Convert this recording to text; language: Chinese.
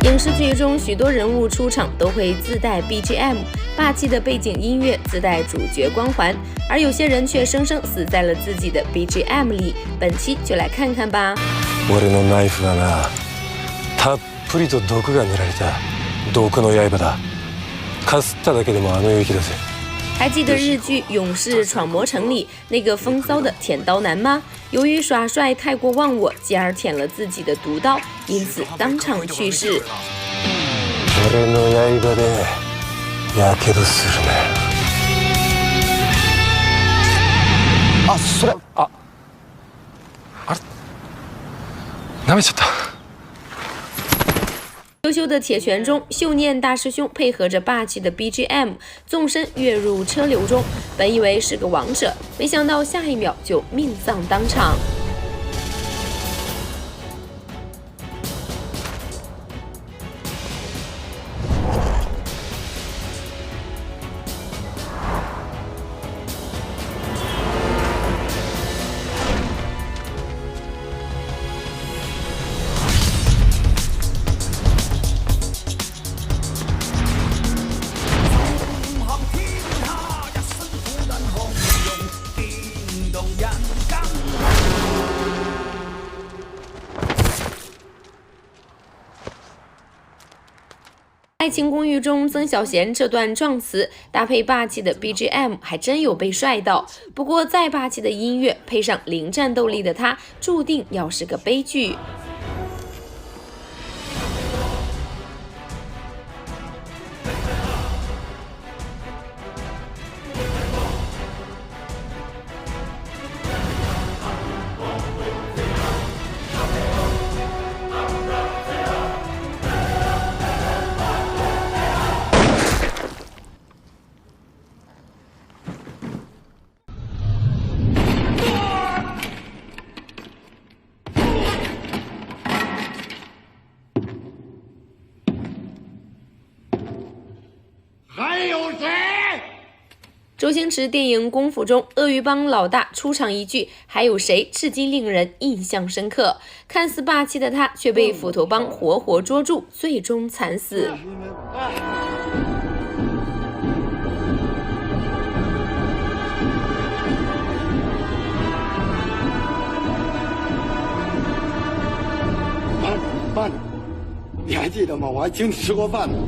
影视剧中许多人物出场都会自带 BGM， 霸气的背景音乐自带主角光环，而有些人却生生死在了自己的 BGM 里。本期就来看看吧。俺のナイフはな、たっぷりと毒が塗られた毒の刃だ。かすっただけでもあの勇気だぜ。还记得日剧《勇士闯魔城》里那个风骚的舔刀男吗？由于耍帅太过忘我，继而舔了自己的毒刀，因此当场去世。俺の刃でやけどするね。あ、それあれ舐めちゃった。羞羞的铁拳中，秀念大师兄配合着霸气的 BGM， 纵身跃入车流中。本以为是个王者，没想到下一秒就命丧当场。《爱情公寓》中曾小贤这段撞词搭配霸气的 BGM， 还真有被帅到。不过再霸气的音乐配上零战斗力的他，注定要是个悲剧。还有谁？周星驰电影《功夫》中，鳄鱼帮老大出场一句“还有谁”，至今令人印象深刻。看似霸气的他，却被斧头帮活活捉住，最终惨死。饭，你还记得吗？我还请你吃过饭呢。